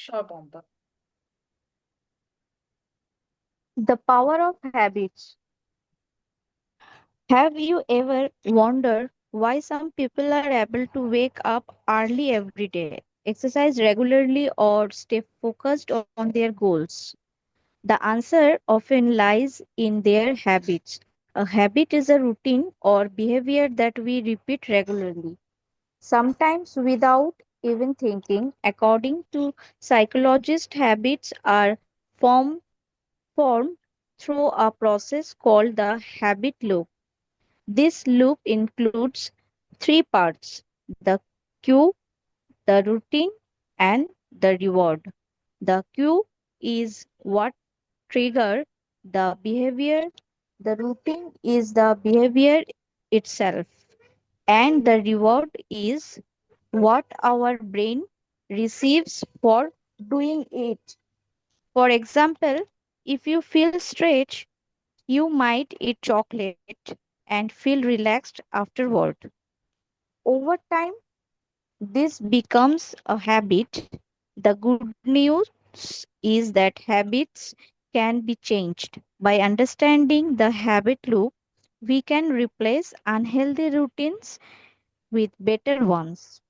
Sure, Pompa. The power of habits. Have you ever wondered why some people are able to wake up early every day, exercise regularly, or stay focused on their goals? The answer often lies in their habits. A habit is a routine or behavior that we repeat regularly, sometimes without even thinking. According to psychologists, habits are formed formed through a process called the habit loop. This loop includes three parts: the cue, the routine, and the reward. The cue is what trigger the behavior, the routine is the behavior itself, and the reward is what our brain receives for doing it. For example, if you feel stretched, you might eat chocolate and feel relaxed afterward. Over time, this becomes a habit. The good news is that habits can be changed. By understanding the habit loop, we can replace unhealthy routines with better ones.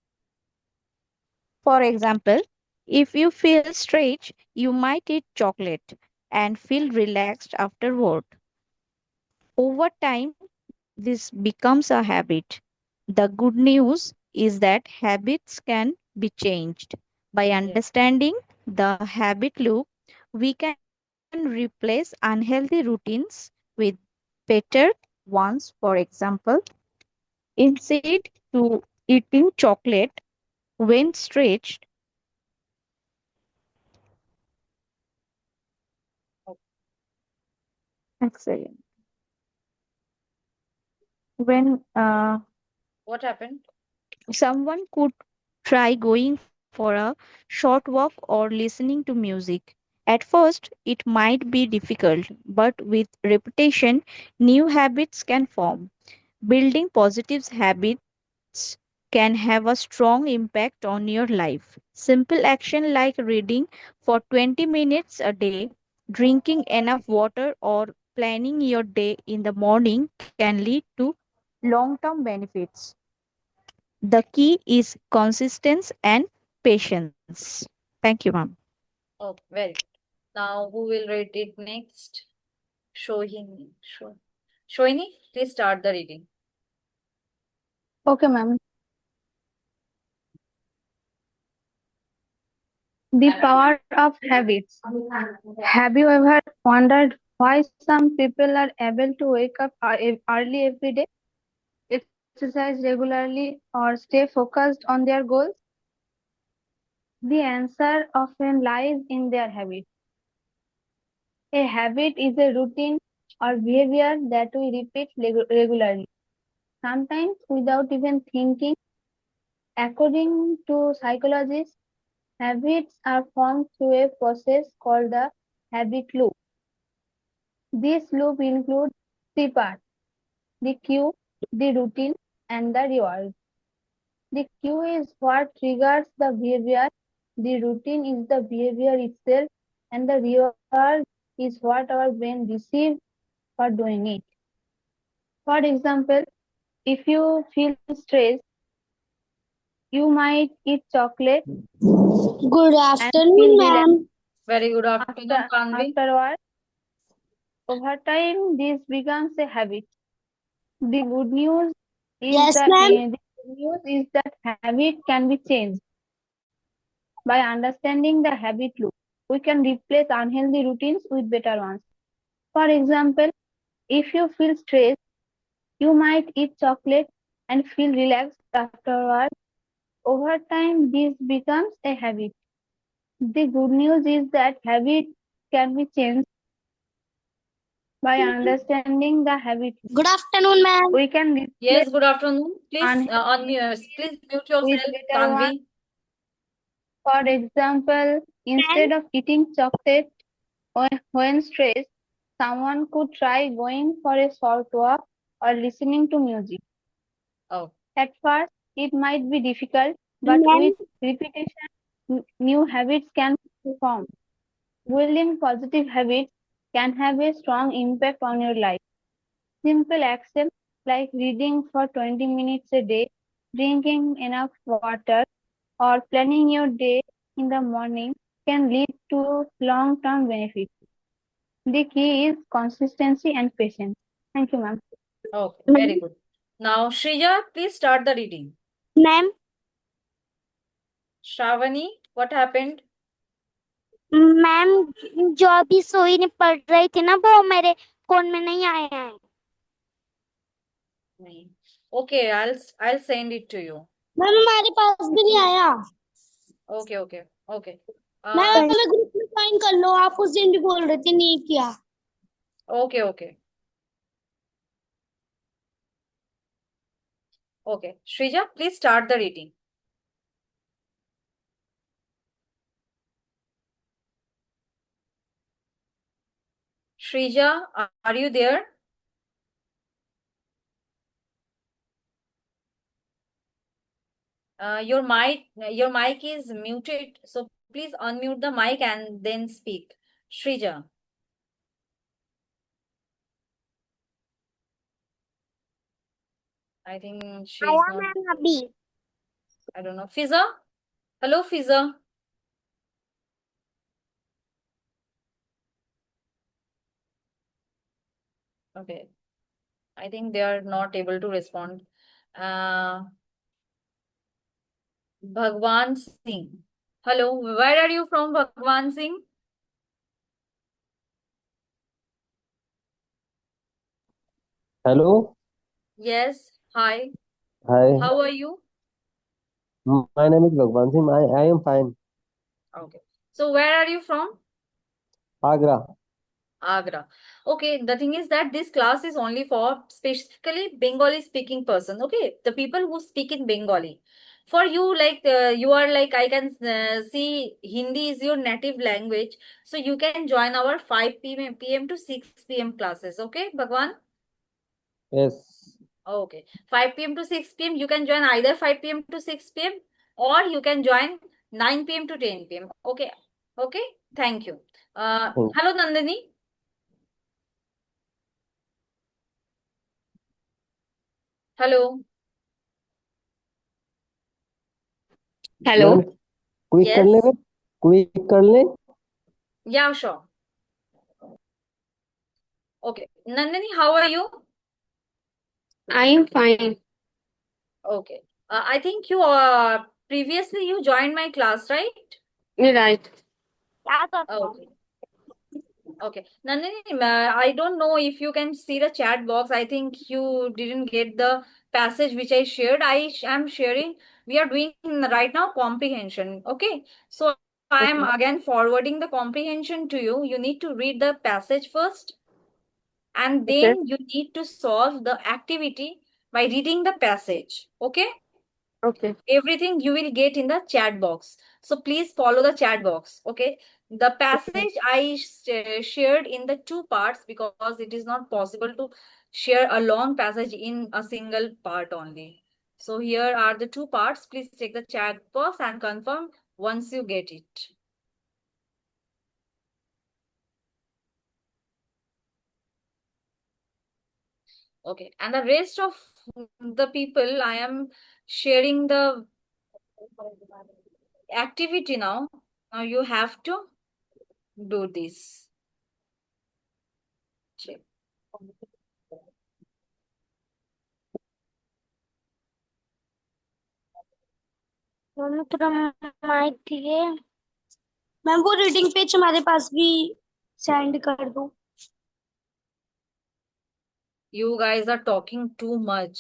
For example, if you feel stretched, you might eat chocolate and feel relaxed afterward. Over time, this becomes a habit. The good news is that habits can be changed. By Yes. understanding the habit loop, we can replace unhealthy routines with better ones. For example, instead to eating chocolate when stretched, excellent. When What happened? someone could try going for a short walk or listening to music. At first, it might be difficult, but with repetition, new habits can form. Building positive habits can have a strong impact on your life. Simple action like reading for 20 minutes a day, drinking enough water, or planning your day in the morning can lead to long term benefits. The key is consistency and patience. Thank you, ma'am. Oh, very good. Now, who will read it next? Shohini. Shohini, please start the reading. Okay, ma'am. The power of habits. Have you ever wondered why some people are able to wake up early every day, exercise regularly, or stay focused on their goals? The answer often lies in their habit. A habit is a routine or behavior that we repeat regularly, sometimes without even thinking. According to psychologists, habits are formed through a process called the habit loop. This loop includes three parts: the cue, the routine, and the reward. The cue is what triggers the behavior, the routine is the behavior itself, and the reward is what our brain receives for doing it. For example, if you feel stressed, you might eat chocolate Good and feel afternoon, relaxed. ma'am. Very good afternoon, Tanvi. Afterward, over time, this becomes a habit. The good news is Yes, that ma'am. habit can be changed. By understanding the habit loop, we can replace unhealthy routines with better ones. For example, if you feel stressed, you might eat chocolate and feel relaxed afterward. Over time, this becomes a habit. The good news is that habit can be changed. By understanding the habit loop, Good afternoon, ma'am. we can replace Yes, good afternoon. Please, unhealthy please mute with yourself, better ones. Tanvi. For example, Ma'am. instead of eating chocolate when stressed, someone could try going for a short walk or listening to music. Oh, At first, it might be difficult, but with Ma'am. repetition, new habits can form. Building positive habits can have a strong impact on your life. Simple actions like reading for 20 minutes a day, drinking enough water, or planning your day in the morning can lead to long-term benefits. The key is consistency and patience. Thank you, ma'am. Okay, very good. Now, Shrija, please start the reading. Ma'am Shravani, what happened? Ma'am जो अभी सोई ने पढ़ रही थी ना वो मेरे फोन में नहीं आया है नहीं. Okay, I'll send it to you. Ma'am हमारे पास भी नहीं आया Okay, okay, okay. मैम हमें ग्रुप में ज्वाइन कर लो आप उस दिन भी बोल रहे थे नहीं किया Okay, okay. Okay. Shrija, please start the reading. Shrija, are you there? Your mic is muted, so please unmute the mic and then speak. Shrija. I think she's आया not. मैम अभी I don't know. Fiza? Hello, Fiza. Okay. I think they are not able to respond. Uh, Bhagwan Singh. Hello, where are you from, Bhagwan Singh? Hello. Yes. Hi. Hi. How are you? My name is Bhagwan Singh. I am fine. Okay. So where are you from? Agra. Agra. Okay, the thing is that this class is only for specifically Bengali speaking person. Okay, the people who speak in Bengali. For you, like you are like I can see Hindi is your native language, so you can join our 5 p.m. to 6 p.m. classes. Okay, Bhagwan. Yes. Okay, 5 p.m. to 6 p.m. You can join either 5 p.m. to 6 p.m. or you can join 9 p.m. to 10 p.m. Okay, okay. Thank you. Thank Hello, Nandini. Hello. you. Ma'am quick कर ले Yes. Quick कर ले. Yeah, sure. Okay. Nandini, how are you? I am fine. Okay. I think you previously you joined my class, right? Right. क्या कर रहा हूँ Okay. Okay. Nandini, I don't know if you can see the chat box. I think you didn't get the passage which I shared. am sharing. We are doing right now comprehension. Okay. So I am again forwarding the comprehension to you. You need to read the passage first, and then you need to solve the activity by reading the passage. Okay. Okay. Everything you will get in the chat box, so please follow the chat box. Okay, the passage I shared in the two parts because it is not possible to share a long passage in a single part only. So here are the two parts. Please check the chat box and confirm once you get it. Okay, and the rest of the people, I am sharing the activity now. Now you have to do this. Check. Ma'am थोड़ा mic ठीक है ma'am वो reading page हमारे पास भी send कर दो You guys are talking too much.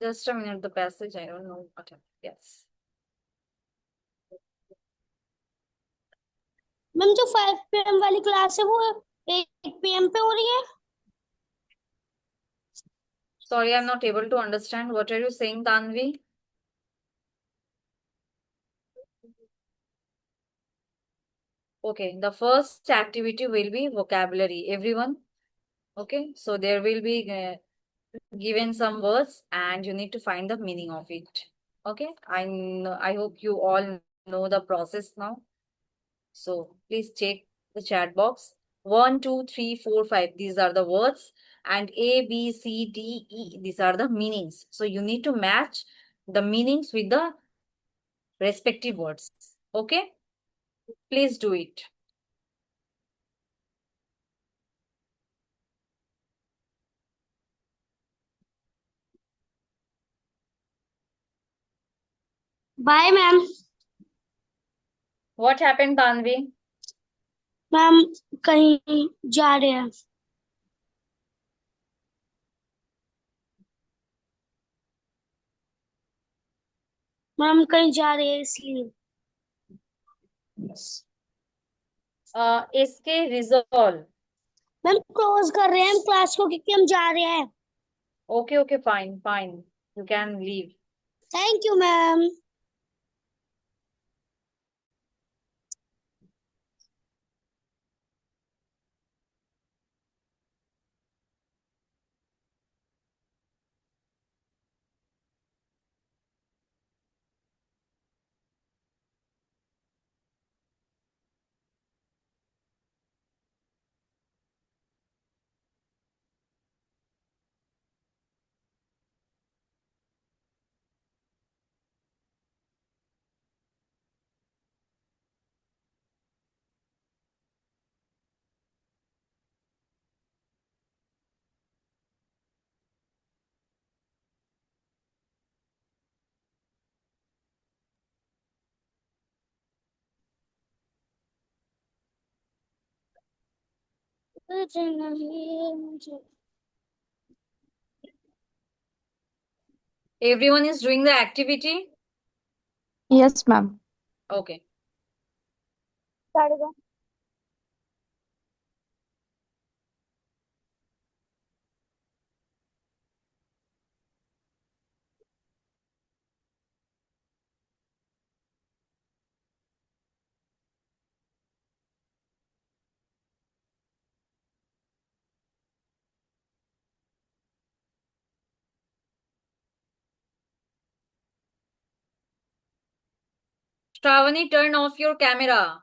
Just a minute, the passage, I don't know what. Yes. Ma'am जो 5 PM वाली क्लास है वो 8 PM पे हो रही है Sorry, I'm not able to understand. What are you saying, Tanvi? Okay, the first activity will be vocabulary. Everyone, okay? So there will be given some words and you need to find the meaning of it. Okay, I hope you all know the process now. So please check the chat box. 1, 2, 3, 4, 5. These are the words. And A, B, C, D, E. These are the meanings. So you need to match the meanings with the respective words. Okay? Please do it. Bye ma'am. What happened, Tanvi? Ma'am कहीं जा रहे हैं। Ma'am कहीं जा रहे हैं इसलिए। SK resolve. Ma'am close कर रहे हैं हम क्लास को क्योंकि हम जा रहे हैं। Okay, okay, fine, fine. You can leave. Thank you ma'am. Everyone is doing the activity? Yes, ma'am. Okay. Shravani, turn off your camera.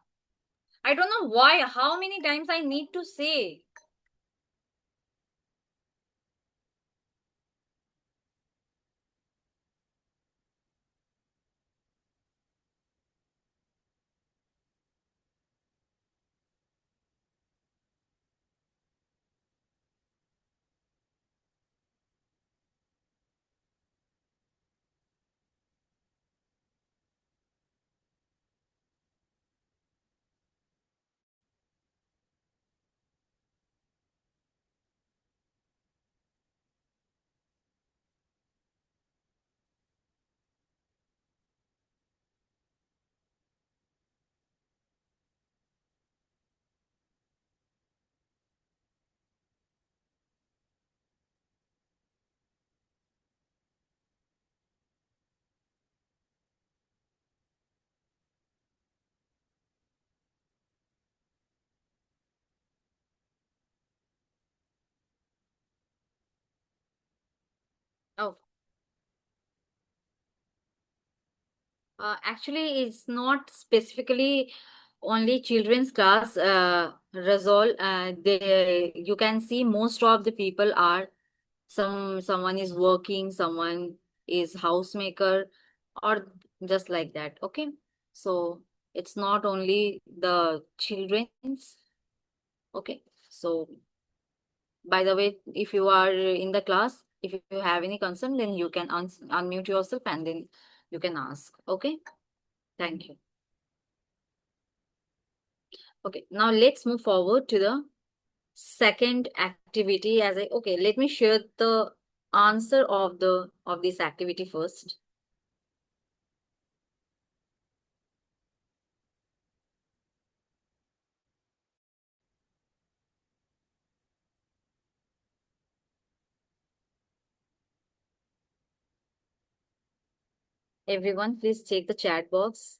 I don't know why, how many times I need to say. Oh, actually, it's not specifically only children's class. Resolve. You can see most of the people are someone is working, someone is housemaker, or just like that. Okay, so it's not only the children's. Okay, so by the way, if you are in the class, if you have any concern, then you can unmute yourself and then you can ask. Okay, thank you. Okay, now let's move forward to the second activity. Okay, let me share the answer of this activity first. Everyone, please check the chat box.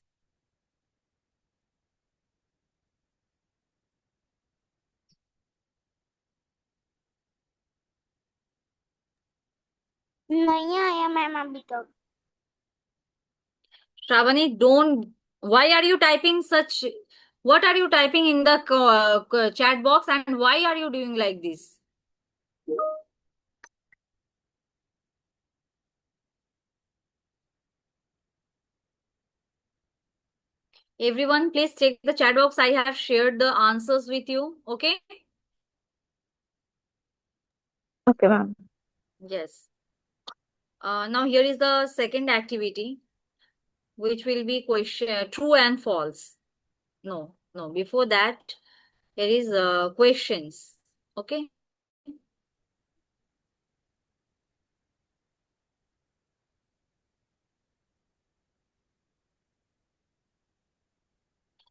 नहीं आया ma'am अभी तक। Shravani, don't. Why are you typing such? What are you typing in the chat box, and why are you doing like this? Everyone, please check the chat box. I have shared the answers with you. Okay? Okay, ma'am. Yes. Now here is the second activity, which will be question true and false. No, no. Before that, here is questions. Okay.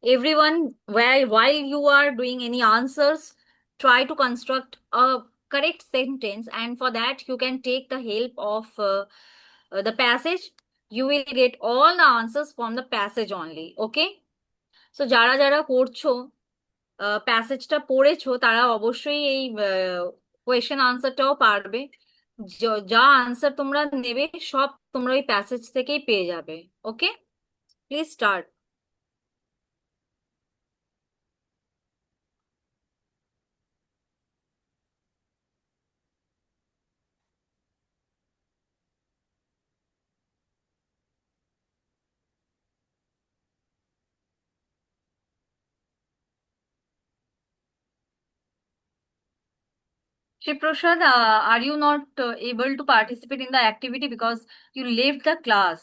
Everyone, while you are doing any answers, try to construct a correct sentence, and for that you can take the help of the passage. You will get all the answers from the passage only. Okay? So যারা যারা করছো প্যাসেজটা পড়েছো তারা অবশ্যই এই question আনসারটাও পারবে। যা answer তোমরা নেবে সব তোমরা ওই প্যাসেজ থেকেই পেয়ে যাবে। Okay, please start. Shiprasad, are you not able to participate in the activity because you left the class?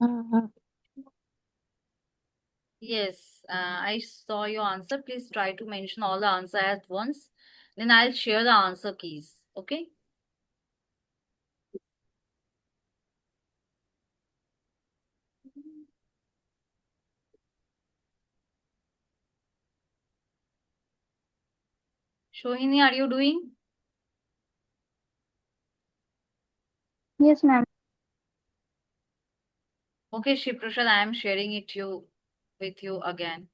Uh, Yes, I saw your answer. Please try to mention all the answer at once. Then I'll share the answer keys. Okay? Shohini, are you doing? Yes, ma'am. Okay, Shiprasad, I am sharing it with you again.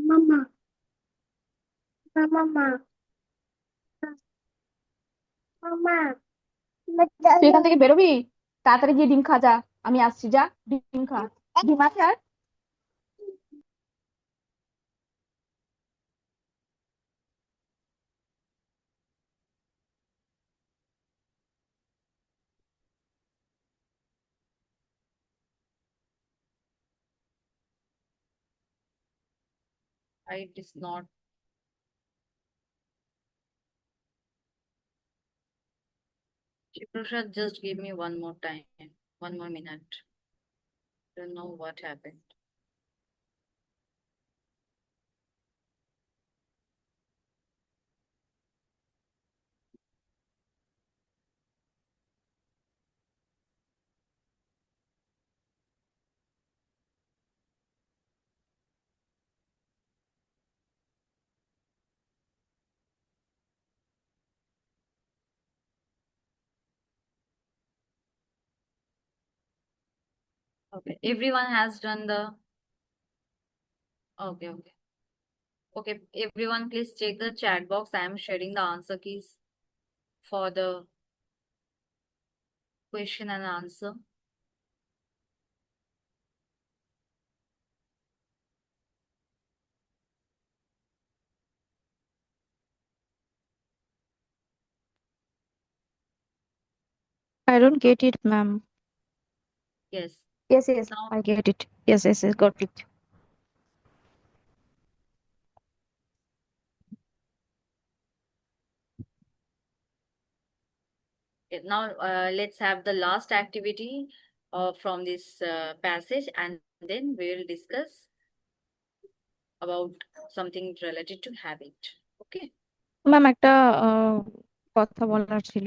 Mama, mama, mama. তুই এখান থেকে বেরোবি, তাড়াতাড়ি গিয়ে ডিম খা, যা আমি আসছি, যা ডিম খা। ডিম আছে আর It is not. Shiprashad, just give me one more time, 1 more minute. Don't know what happened. Okay, everyone has done the. Okay, okay. Okay, everyone, please check the chat box. I am sharing the answer keys for the question and answer. I don't get it, ma'am. Yes. Yes, yes, Now, I get it. Yes, yes, yes, got it. let's have the last activity from this passage, and then we will discuss about something related to habit. Okay? Ma'am একটা কথা বলার ছিল।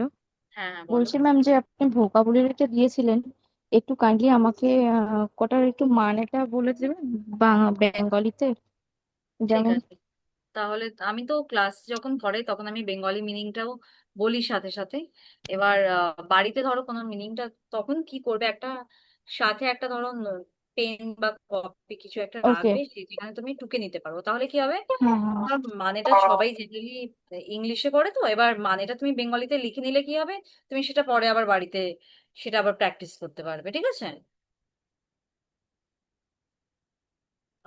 হ্যাঁ হ্যাঁ বলো। বলছি ma'am যে আপনি ভোকাবুলারিটা দিয়েছিলেন, একটু কাইন্ডলি আমাকে কটার একটু মানেটা বলে দেবেন বেঙ্গলিতে, ঠিক যেমন। আছে, তাহলে আমি তো ক্লাস যখন পড়াই তখন আমি বেঙ্গলি মিনিংটাও বলি সাথে সাথে। এবার বাড়িতে ধরো কোনো মিনিংটা তখন কি করবে, একটা সাথে একটা ধরো পেন বা কপি কিছু একটা ওকে। রাখবে, যেখানে তুমি টুকে নিতে পারো। তাহলে কি হবে, হ্যাঁ হ্যাঁ। তোমার মানেটা সবাই জেনারেলি ইংলিশে করে, তো এবার মানেটা তুমি বেঙ্গলিতে লিখে নিলে কি হবে, তুমি সেটা পরে আবার বাড়িতে সেটা আবার প্র্যাকটিস করতে পারবে। ঠিক আছে?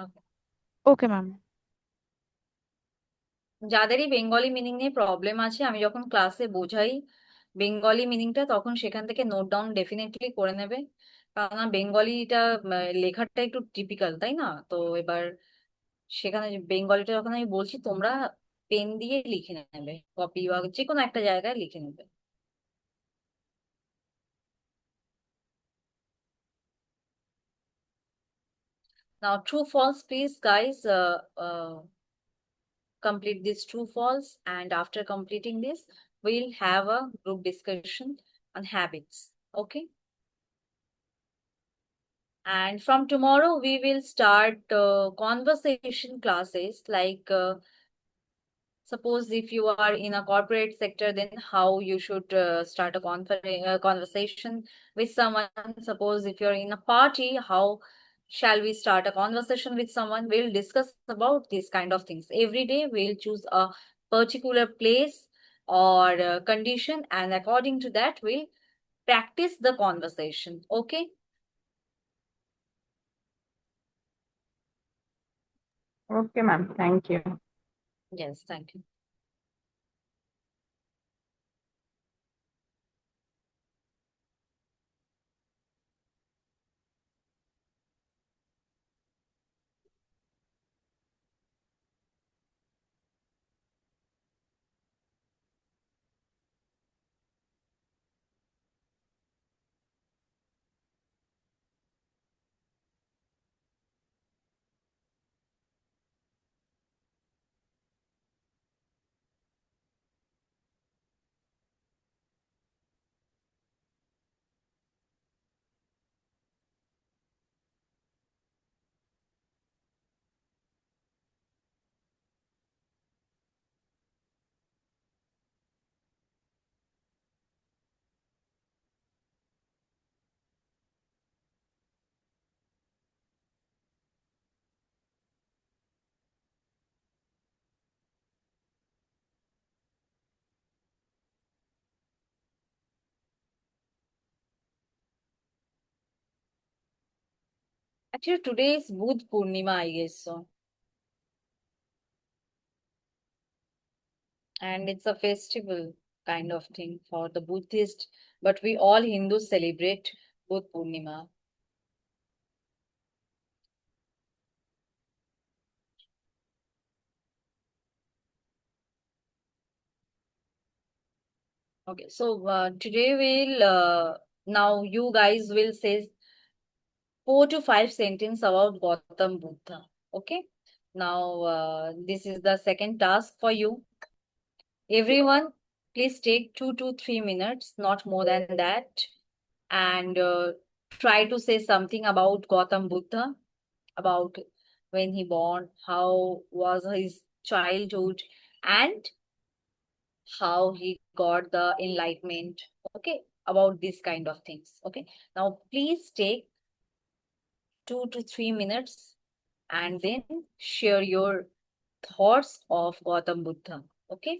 Okay. Okay ma'am. যাদেরই বেঙ্গলি মিনিং নিয়ে প্রবলেম আছে, আমি যখন ক্লাসে বোঝাই বেঙ্গলি মিনিংটা, তখন সেখান থেকে নোট ডাউন ডেফিনেটলি করে নেবে। কারণ বেঙ্গলিটা লেখাটা একটু টিপিক্যাল, তাই না? তো এবার সেখানে বেঙ্গলিটা যখন আমি বলছি, তোমরা পেন দিয়ে লিখে নেবে, কপি বা যে কোনো একটা জায়গায় লিখে নেবে। Now, true false, please, guys, complete this true false, and after completing this, we'll have a group discussion on habits. Okay? And from tomorrow, we will start conversation classes like suppose if you are in a corporate sector, then how you should start a conversation with someone. Suppose if you're in a party, how shall we start a conversation with someone? We'll discuss about these kind of things. Every day, we'll choose a particular place or condition, and according to that, we'll practice the conversation. Okay? Okay, ma'am. Thank you. Yes, thank you. Actually, today is Budh Purnima, I guess so. And it's a festival kind of thing for the Buddhist, but we all Hindus celebrate Budh Purnima. Okay, so today now you guys will say 4 to 5 sentences about Gautam Buddha. Okay, now this is the second task for you. Everyone, please take 2 to 3 minutes, not more than that, and try to say something about Gautam Buddha, about when he born, how was his childhood, and how he got the enlightenment. Okay, about this kind of things. Okay, now please take 2 to 3 minutes and then share your thoughts of Gautam Buddha. Okay,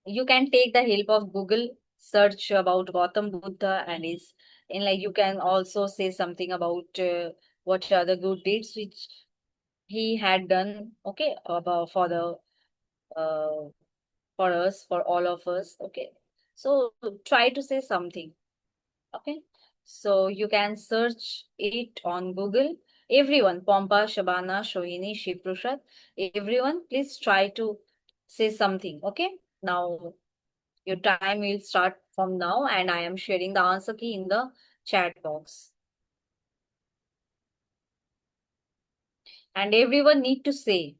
you can take the help of Google, search about Gautam Buddha and like you can also say something about what are the good deeds which he had done. Okay, about uh, for us, for all of us. Okay, so try to say something. Okay, so you can search it on Google. Everyone, Pompa, Shabana, Shohini, Shiprushat, everyone, please try to say something. Okay, now your time will start from now, and I am sharing the answer key in the chat box. And everyone need to say.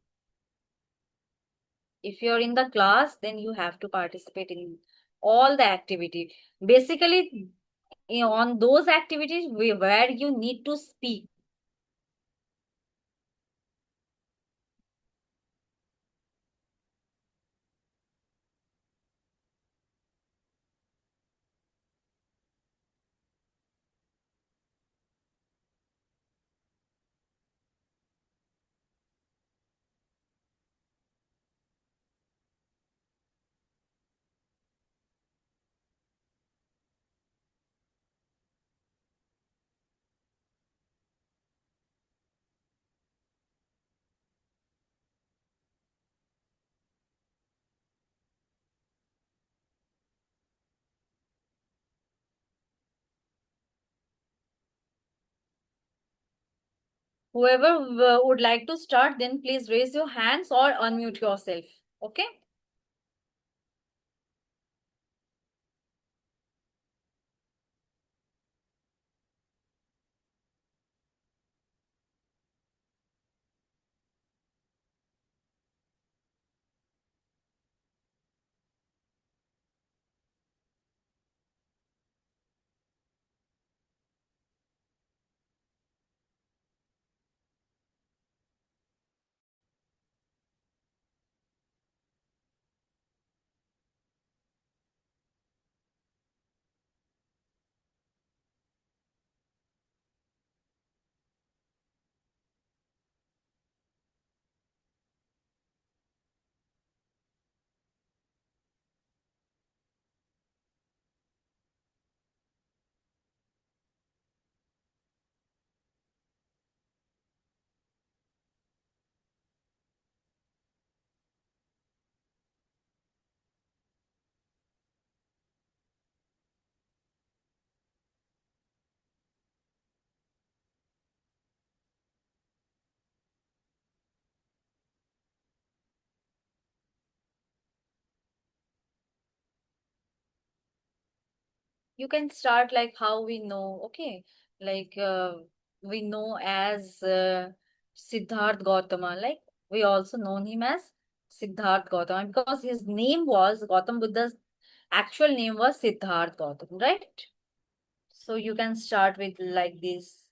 If you're in the class, then you have to participate in all the activity. Basically, on those activities where you need to speak. Whoever would like to start, then please raise your hands or unmute yourself. Okay? You can start like how we know. Okay? Like we know as Siddharth Gautama. Like we also know him as Siddharth Gautama because his name was Gautam Buddha's actual name was Siddharth Gautama, right? So you can start with like this,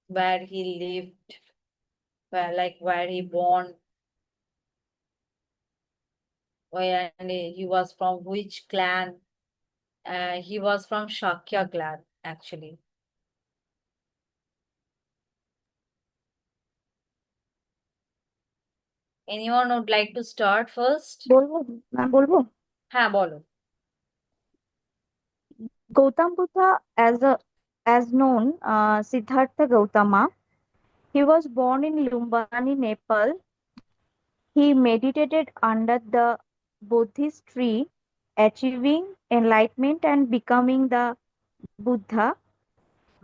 where he lived, where he born, where and he was from which clan. He was from Shakya clan, actually. Anyone would like to start first? বলবো ma'am বলবো হ্যাঁ বলো. Gautam Buddha, as known Siddhartha Gautama, he was born in Lumbini, Nepal. He meditated under the Bodhist tree, achieving enlightenment and becoming the Buddha.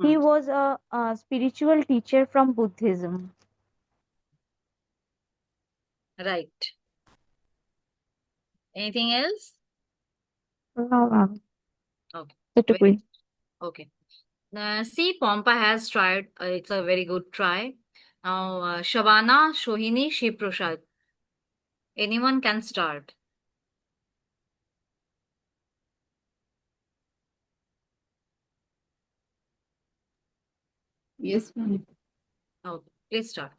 He was a spiritual teacher from Buddhism. Right. Anything else? No, ma'am. Okay. Totally. Okay. See, Pompa has tried. It's a very good try. Now, Shabana, Shohini, Shiv Prasad. Anyone can start. Yes, ma'am. Okay, please start.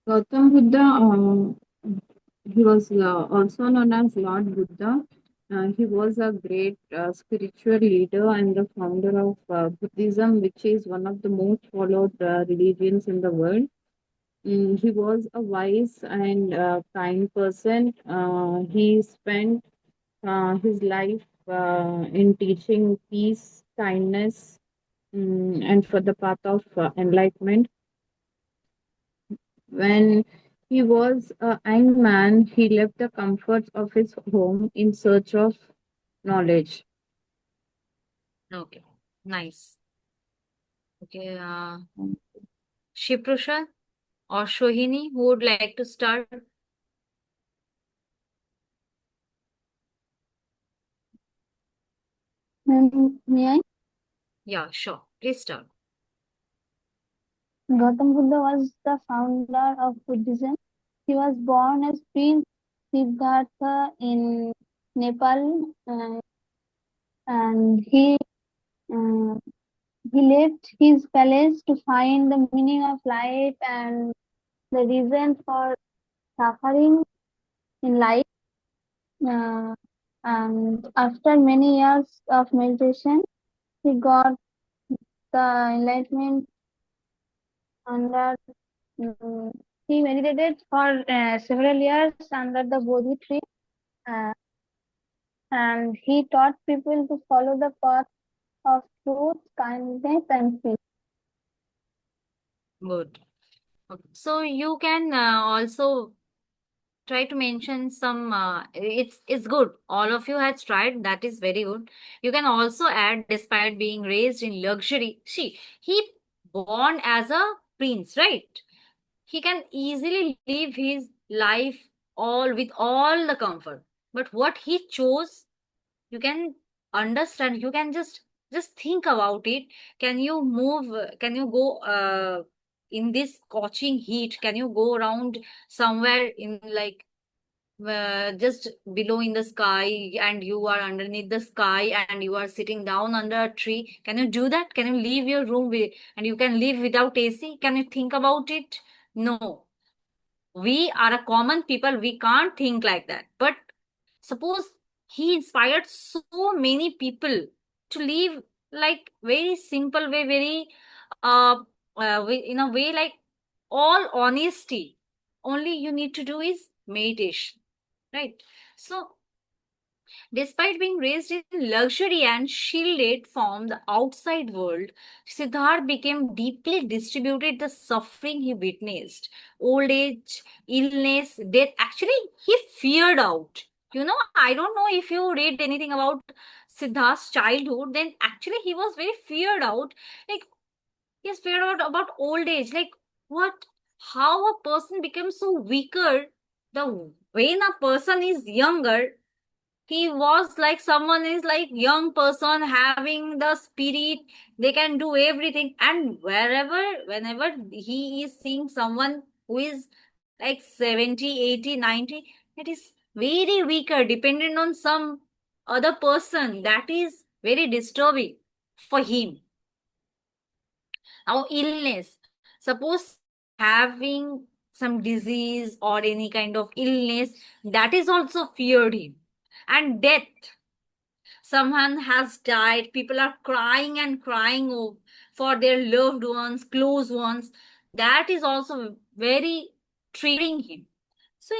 Gautam Buddha, he was also known as Lord Buddha. He was a great spiritual leader and the founder of Buddhism, which is one of the most followed religions in the world. He was a wise and kind person. He spent his life in teaching peace, kindness, and for the path of enlightenment. When he was a young man, he left the comforts of his home in search of knowledge. Okay, nice. Okay, Shiv Prasad or Shohini, who would like to start? May I? Yeah, sure. Please start. Gautam Buddha was the founder of Buddhism. He was born as Prince Siddhartha in Nepal, and uh, he left his palace to find the meaning of life and the reason for suffering in life. Uh, and after many years of meditation, he got the enlightenment under. mm, he meditated for several years under the Bodhi tree, uh, and he taught people to follow the path of truth, kindness, and peace. Good. Okay. So you can also try to mention some. It's good. All of you had tried. That is very good. You can also add, despite being raised in luxury. See, he born as a prince, right? He can easily live his life all with all the comfort. But what he chose, you can understand. You can just think about it. Can you move? Can you go in this scorching heat? Can you go around somewhere in like just below in the sky, and you are underneath the sky, and you are sitting down under a tree? Can you do that? Can you leave your room and you can live without AC? Can you think about it? No, we are a common people, we can't think like that. But suppose he inspired so many people to live like very simple way, very uh, in a way like all honesty. Only you need to do is meditation, right? So despite being raised in luxury and shielded from the outside world, Siddharth became deeply distributed the suffering he witnessed. Old age, illness, death. Actually, he feared out. I don't know if you read anything about Siddharth's childhood, then actually he was very feared out. Like, he is feared about old age. Like, what? How a person becomes so weaker? The when a person is younger, he was like someone is like young person having the spirit, they can do everything. And whenever he is seeing someone who is like 70, 80, 90, it is very weaker dependent on some other person, that is very disturbing for him. Now illness, suppose having some disease or any kind of illness, that is also feared him. And death, someone has died, people are crying and crying for their loved ones, close ones, that is also very triggering him. So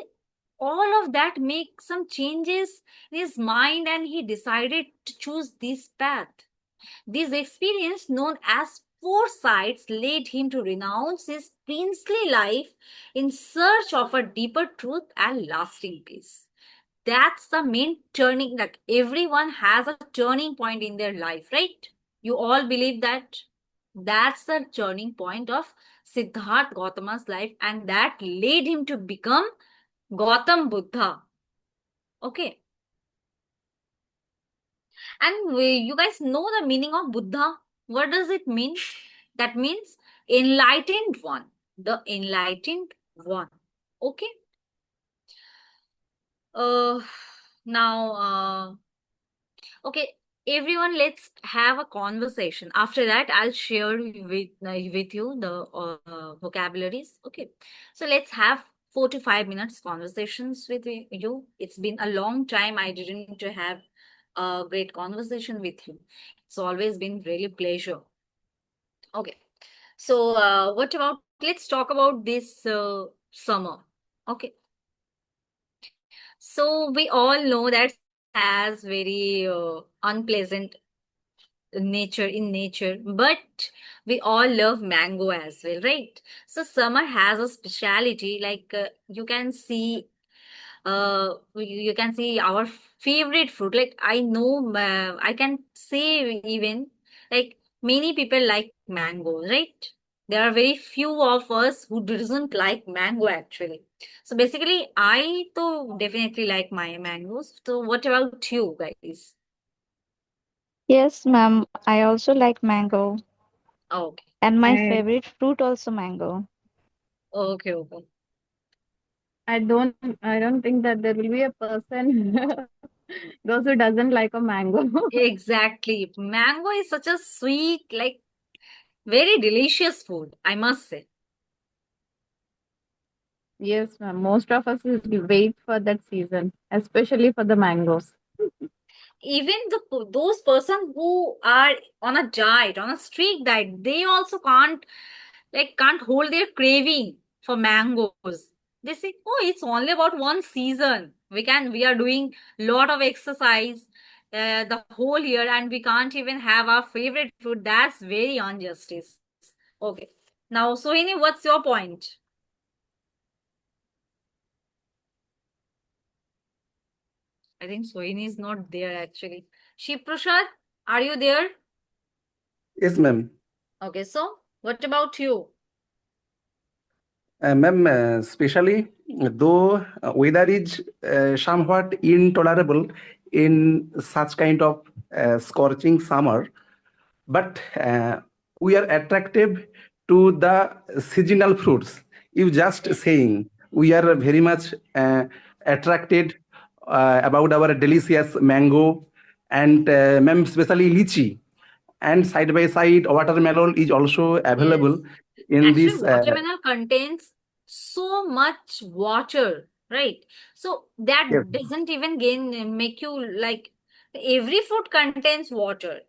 all of that make some changes in his mind, and he decided to choose this path. This experience, known as foresights, led him to renounce his princely life in search of a deeper truth and lasting peace. That's the main turning, like everyone has a turning point in their life, right? You all believe that? That's the turning point of Siddharth Gautama's life, and that led him to become Gautam Buddha. Okay. And you guys know the meaning of Buddha? What does it mean? That means enlightened one. The enlightened one. Okay. Uh, now, okay, everyone, let's have a conversation. After that, I'll share with you the vocabularies. Okay, so let's have 4 to 5 minutes conversations with you. It's been a long time I didn't to have a great conversation with you. It's always been really pleasure. Okay, so what about, let's talk about this summer. Okay, so we all know that has very unpleasant nature, but we all love mango as well, right? So summer has a speciality, like you can see you can see our favorite fruit. Like I know, I can say even, like many people like mango, right? There are very few of us who doesn't like mango actually. So basically I to definitely like my mangoes. So what about you guys? Yes, ma'am. I also like mango. Okay. And my I favorite fruit also mango. Okay. I don't think that there will be a person those who doesn't like a mango. Exactly. Mango is such a sweet, like very delicious food, I must say. Yes, ma'am. Most of us will wait for that season, especially for the mangoes. Even those person who are on a diet, on a strict diet, they also can't hold their craving for mangoes. They say, oh, it's only about one season. We are doing lot of exercise the whole year, and we can't even have our favorite food. That's very injustice. Okay. Now, Sohini, what's your point? I think Sohini is not there actually. Shiv Prasad, are you there? Yes, ma'am. Okay, so what about you? Ma'am, especially though weather is somewhat intolerable in such kind of scorching summer, but we are attractive to the seasonal fruits. You just Yes. saying we are very much attracted about our delicious mango and ma'am, especially lychee. And side by side, watermelon is also available Yes. in Actually, this. watermelon contains so much water, right? So that Yes. doesn't even make you like, every fruit contains water,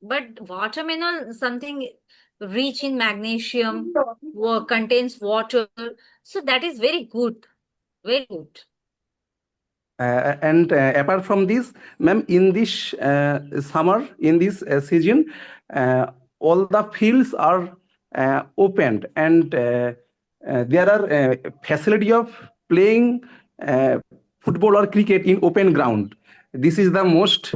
but watermelon something rich in magnesium, contains water. So that is very good, very good. And apart from this, ma'am, in this summer, in this season, uh, all the fields are opened, and there are facility of playing football or cricket in open ground. This is the most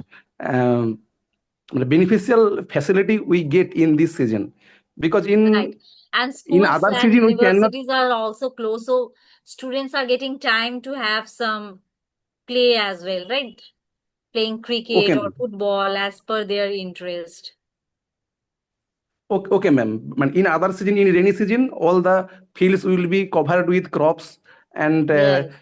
beneficial facility we get in this season, because Right. And in schools other and season we cannot. universities are also closed, so students are getting time to have some play as well, right? Playing Okay, cricket or ma'am. football as per their interest. Okay, ma'am. In other season, in rainy season, all the fields will be covered with crops and Yes.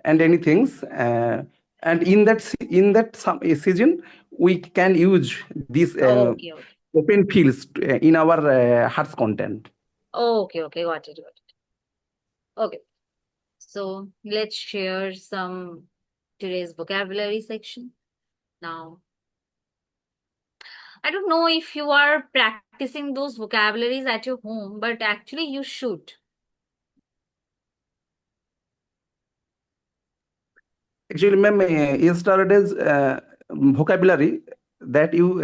any things. And in that some season, we can use these Okay, okay. open fields in our hearts content. Okay, got it. Okay. So let's share some today's vocabulary section. Now, I don't know if you are practicing those vocabularies at your home, but actually you should. Actually, ma'am, yesterday's vocabulary that you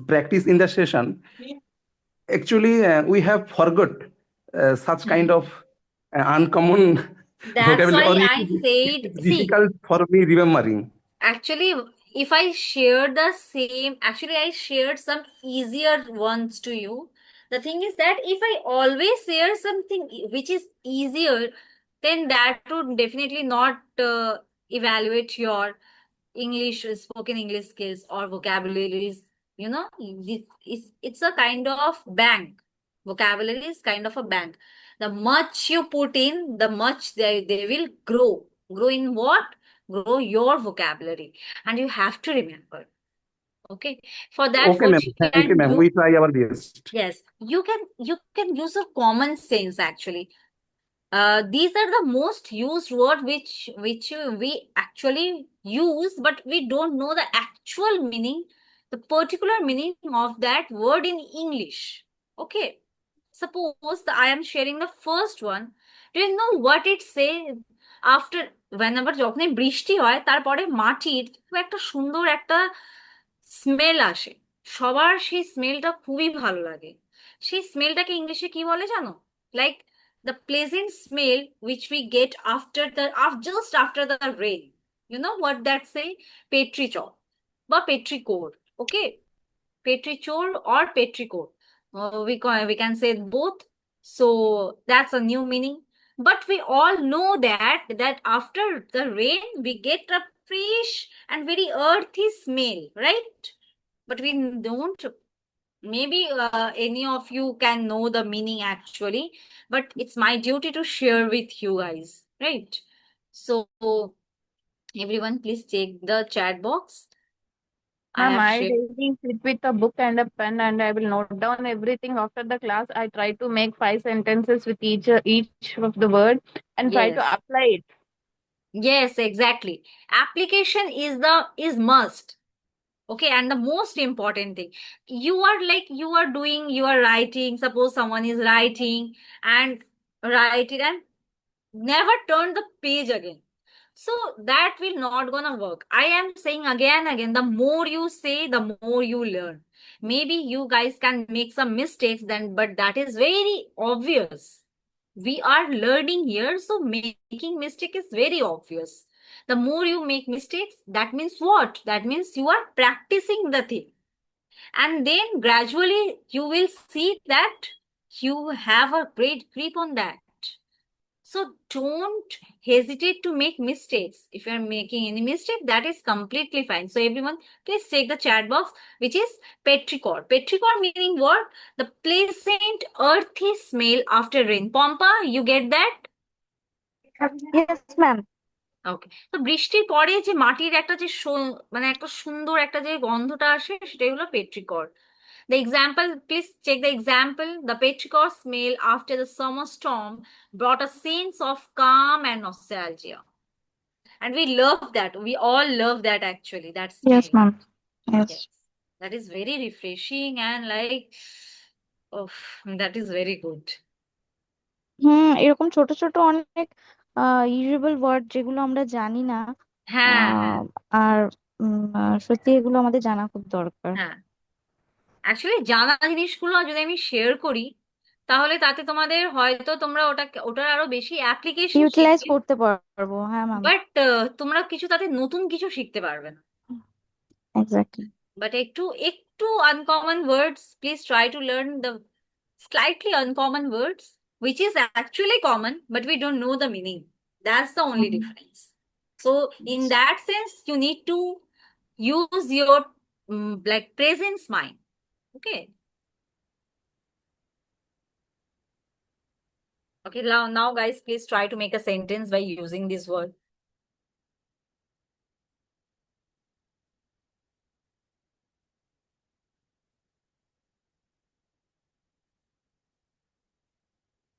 practice in the session, actually, we have forgot such kind of uncommon That's vocabulary, why or I it said, is see, difficult for me remembering. actually, if I share the same, actually, I shared some easier ones to you. The thing is that if I always share something which is easier, then that would definitely not evaluate your English, spoken English skills or vocabularies. You know, it's a kind of bank. Vocabulary is kind of a bank. The much you put in, the much they will grow. Grow in what? Grow your vocabulary. And you have to remember. Okay. For that, Okay, what ma'am. you Thank you, can ma'am. do, We try our best. yes, you can use a common sense actually. These are the most used word which we actually use, but we don't know the actual meaning, the particular meaning of that word in English. Okay. Suppose I am sharing the first one. Do you know what it says after whenever যখনই বৃষ্টি হয় তারপরে মাটির খুব একটা সুন্দর একটা smell আসে, সবার সেই স্মেলটা খুবই ভালো লাগে। সেই স্মেলটাকে ইংলিশে কি বলে জানো? Like the pleasant smell which we get after just after the rain. You know what that say? Petrichor বা petrichor. Okay, petrichor or petrichor. We can say both. So that's a new meaning. But we all know that after the rain we get a fresh and very earthy smell, right? But we don't. Maybe any of you can know the meaning actually, but it's my duty to share with you guys, right? So everyone please check the chat box. I Ma'am, have I shared. daily sit with a book and a pen, and I will note down everything after the class. I try to make 5 sentences with each of the word and try to Yes, apply it. yes, exactly. Application is must. Okay, and the most important thing, you are writing, suppose someone is writing and write it and never turn the page again. So that will not gonna work. I am saying again and again, the more you say, the more you learn. Maybe you guys can make some mistakes then, but that is very obvious. We are learning here, so making mistake is very obvious. The more you make mistakes, that means what? That means you are practicing the thing. And then gradually you will see that you have a great grip on that. So don't hesitate to make mistakes. If you're making any mistake, that is completely fine. So everyone, please check the chat box, which is petrichor. Petrichor meaning what? The pleasant earthy smell after rain. Pompa, you get that? Yes, ma'am. ওকে, তো বৃষ্টির পরে যে মাটির একটা যে মানে একটা সুন্দর একটা যে গন্ধটা আসে সেটাই হলো পেট্রিকর। The example, please check the example. The petrichor smell after the summer storm brought a sense of calm and nostalgia. And we love that. We all love that actually, that Yes, smell. ma'am. Yes. Yes. That is very refreshing and like, oh, that is very good. এরকম ছোট ছোট অনেক usable word যেগুলো আমরা জানি না, হ্যাঁ, হ্যাঁ, আর সত্যি এগুলো আমাদের জানা খুব দরকার। হ্যাঁ। অ্যাকচুয়ালি জানা জিনিসগুলো যদি আমি শেয়ার করি তাহলে তাতে তোমাদের হয়তো তোমরা ওটার আরো বেশি অ্যাপ্লিকেশন ইউটিলাইজ শিখবে, করতে পারবো। হ্যাঁ ম্যাম, বাট তোমরা কিছু তাতে নতুন কিছু শিখতে পারবে না। এক্স্যাক্টলি। But একটু uncommon words, please try to learn the slightly uncommon words, which is actually common, but we don't know the meaning. That's the only difference. So in that sense, you need to use your like presence mind. Okay. Okay, now guys, please try to make a sentence by using this word.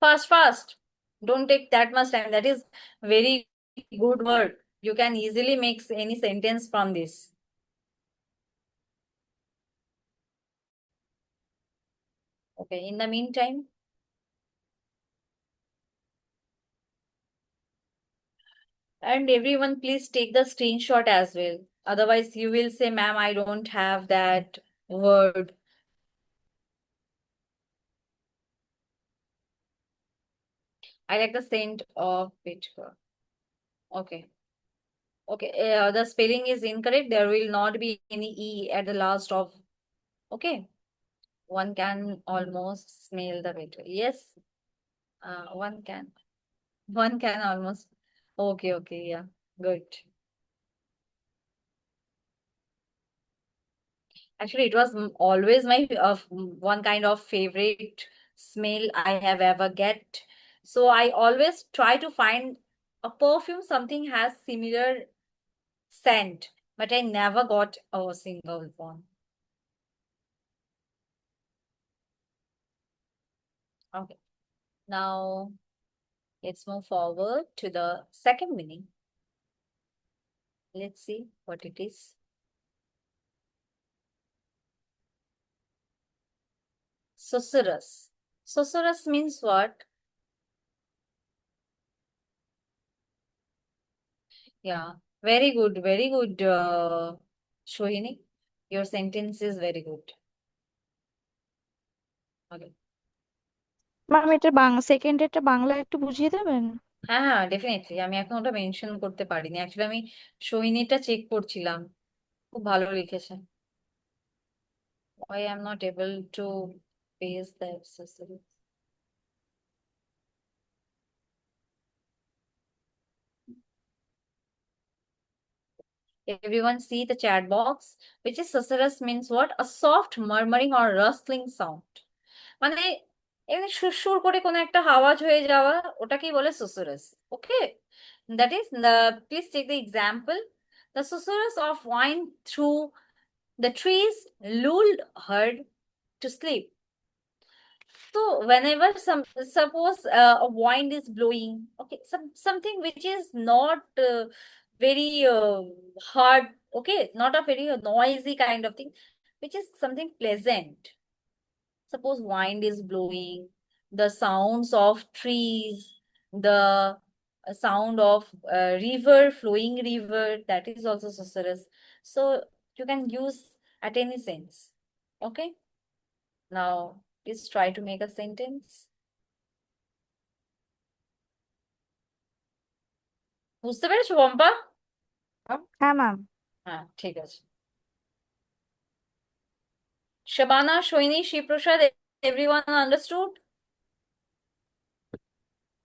Fast. Don't take that much time. That is very good word. You can easily make any sentence from this. Okay, in the meantime, and everyone please take the screenshot as well. Otherwise, you will say, ma'am, I don't have that word. I like the scent of picture. Okay. Okay, the spelling is incorrect. There will not be any E at the last of. Okay. One can almost smell the bitter. Yes, one can. One can almost. Okay, okay, yeah, good. Actually, it was always my one kind of favorite smell I have ever get. So I always try to find a perfume something has similar scent, but I never got a single one. Okay, now let's move forward to the second meaning. Let's see what it is. Susurrus. Susurrus means what? Yeah, very good, Shohini. Your sentence is very good. Okay. Ma'am এটা second এটা বাংলা একটু বুঝিয়ে দেবেন? হ্যাঁ হ্যাঁ definitely আমি এখন ওটা মেনশন করতে পারিনি অ্যাকচুয়ালি আমি সোহিনীটা চেক করছিলাম খুব ভালো লিখেছে I am not able to paste the accessories. Everyone see the chat box, which is susurrus means what? A soft murmuring or rustling sound. মানে এমনি সুরসুর করে কোনো একটা আওয়াজ হয়ে যাওয়া ওটাকেই বলে susurrus. Okay, that is the. Please take the example. The susurrus of wind through the trees lulled her to sleep. So whenever suppose a wind is blowing, okay, something which is not very hard, okay, not a very noisy kind of thing, which is something pleasant. Suppose wind is blowing, the sounds of trees, the sound of river, flowing river, that is also susurrus. So you can use at any sense. Okay. Now, please try to make a sentence. বুঝতে পেরেছো পম্পা? হ্যাঁ ma'am. হ্যাঁ ঠিক আছে। Shabana, Shoini, Shiprashad, everyone understood?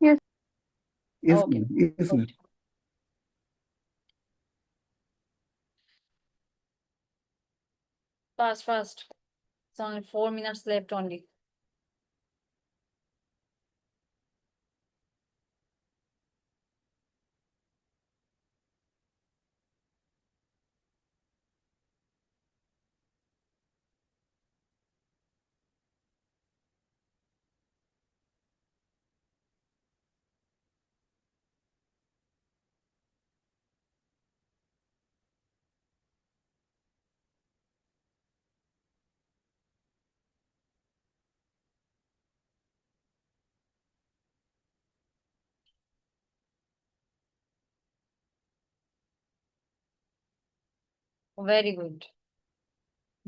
Yes. Yes, Okay, ma'am. Yes, ma'am. good. Fast, fast. It's only 4 minutes left only. Very good.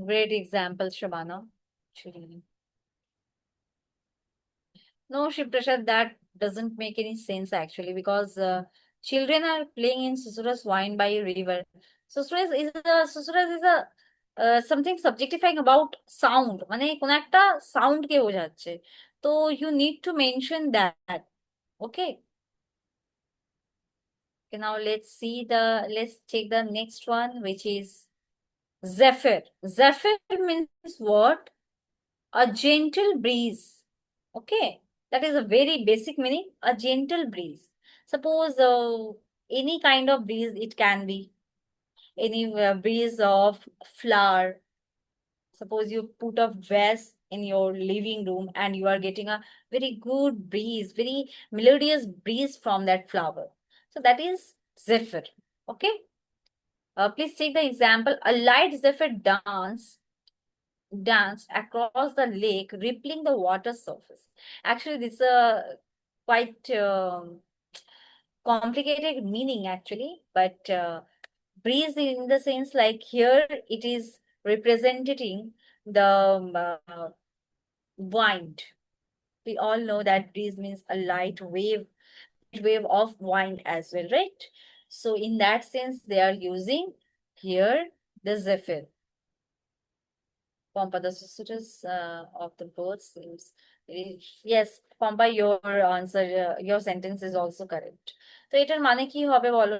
Great example, Shabana. Actually. No, Shiprashad, that doesn't make any sense actually because children are playing in Susurrus Wine by a river. Susurrus is a something subjectifying about sound. মানে কোন একটা sound কে বোঝাচ্ছে। তো you need to mention that. Okay. Okay, now let's take the next one, which is Zephyr. Zephyr means what? A gentle breeze. Okay, that is a very basic meaning, a gentle breeze. Suppose any kind of breeze it can be, any breeze of flower. Suppose you put a vase in your living room and you are getting a very good breeze, very melodious breeze from that flower. So that is zephyr. Okay. Please take the example. A light zephyr danced across the lake, rippling the water surface. Actually, this is a quite complicated meaning actually, but breeze in the sense like here it is representing the wind. We all know that breeze means a light wave of wind as well, right? So in that sense, they are using here the zephyr. Pompa, the societies of the bird seems. Yes, Pompa, your answer, your sentence is also correct. তো এটার মানে কি হবে বলো?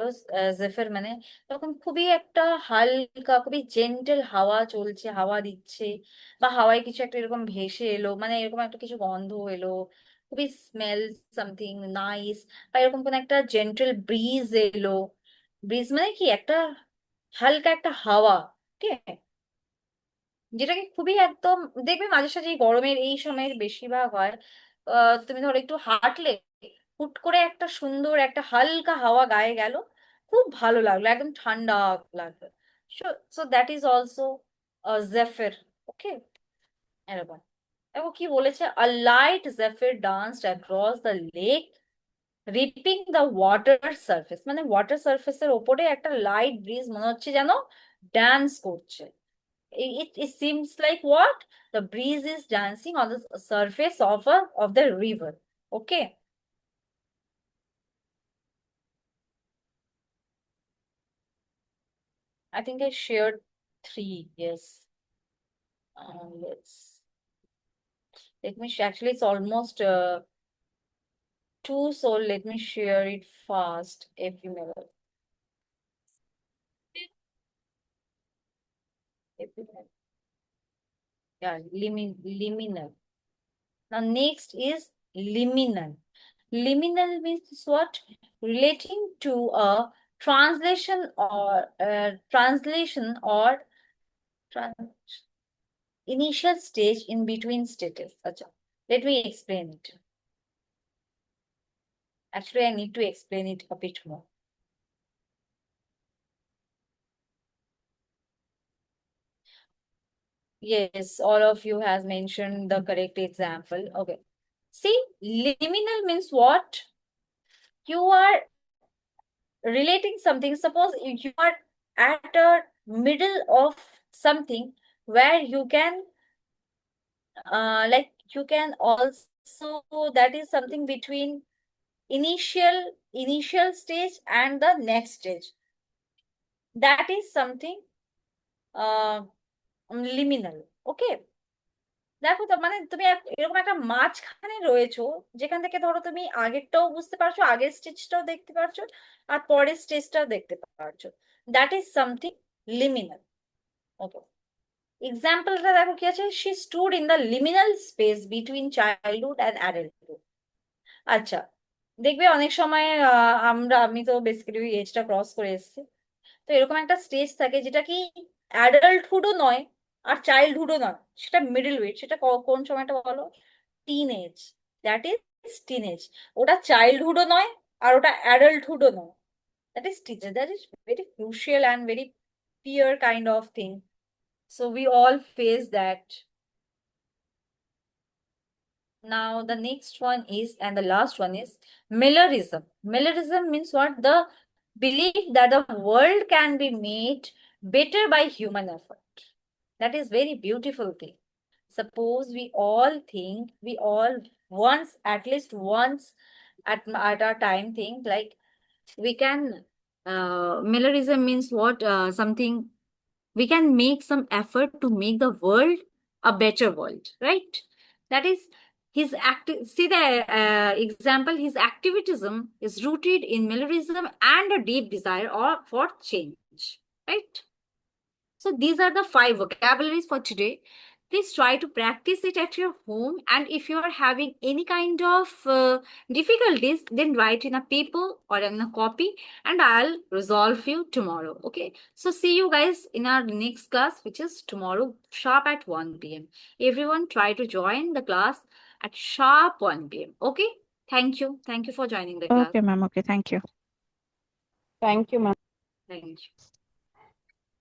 জেফের মানে তখন খুবই একটা হালকা, খুবই জেন্টেল হাওয়া চলছে, হাওয়া দিচ্ছে, বা হাওয়ায় কিছু একটা এরকম ভেসে এলো, মানে এরকম একটা কিছু গন্ধ এলো, খুবই স্মেল সামথিং নাইস, বা এরকম কোন একটা জেন্টেল ব্রিজ এলো। ব্রিজ মানে কি একটা হালকা একটা হাওয়া, ঠিক আছে, যেটাকে খুবই একদম দেখবে মাঝে সাঝে এই গরমের এই সময়ের বেশিরভাগ হয়। তুমি ধরো একটু হাঁটলে হুট করে একটা সুন্দর একটা হালকা হাওয়া গায়ে গেল, খুব ভালো লাগলো, একদম ঠান্ডা লাগলো। So that is also zephyr. Okay, এরকম। দেখো কি বলেছে, a light zephyr danced across the lake rippling the water surface, মানে ওয়াটার সারফেসের ওপরে একটা লাইট ব্রিজ মনে হচ্ছে যেন ডান্স করছে। It seems like what? The breeze is dancing on the surface of the river. Okay. I think I shared 3. Yes. Let me actually it's almost 2, so let me share it fast if you may. Yeah, liminal. Now next is liminal. Liminal means what? Relating to a translation or initial stage in between stages. Acha. Let me explain it. Actually, I need to explain it a bit more. Yes, all of you has mentioned the correct example. Okay. See, liminal means what? You are relating something. Suppose you are at a middle of something where you can like you can also, that is something between initial stage and the next stage. That is something liminal. Okay. দেখো তো মানে তুমি এরকম একটা মাঝখানে রয়েছো, যেখান থেকে ধরো তুমি আগেরটাও বুঝতে পারছো, আগের স্টেজটাও দেখতে পারছো, আর পরের স্টেজটাও দেখতে পারছো। That is something liminal. Okay, এক্সাম্পলটা দেখো কি আছে, she stood in the liminal space between childhood and adulthood. আচ্ছা, দেখবে অনেক সময় আমি তো বেসিক্যালি ওই এজটা ক্রস করে এসেছি, তো এরকম একটা স্টেজ থাকে যেটা কি অ্যাডাল্টহুডও নয় আর চাইল্ডহুডও নয়, সেটা মিডল ওয়েট। সেটা কোন সময়টা বলো? Teen age. That is teen age. ওটা চাইল্ডহুডও নয় আর ওটা অ্যাডাল্টহুডও নয়। That is teenage. That is very crucial and very pure kind of thing. So we all face that. Now the next one is, and the last one is Millerism. Millerism means what? The belief that the world can be made better by human effort. That is very beautiful thing. Suppose we all think, we all once, at least once at our time think like we can, Millerism means what? Something we can make some effort to make the world a better world, right? That is his active. See the example. His activism is rooted in Millerism and a deep desire or for change, right? So these are the 5 vocabularies for today. Please try to practice it at your home. And if you are having any kind of difficulties, then write in a paper or in a copy and I'll resolve you tomorrow. Okay. So see you guys in our next class, which is tomorrow sharp at 1 p.m. Everyone try to join the class at sharp 1 p.m. Okay. Thank you. Thank you for joining the class. Okay, ma'am. Okay, thank you. Thank you, ma'am. Thank you.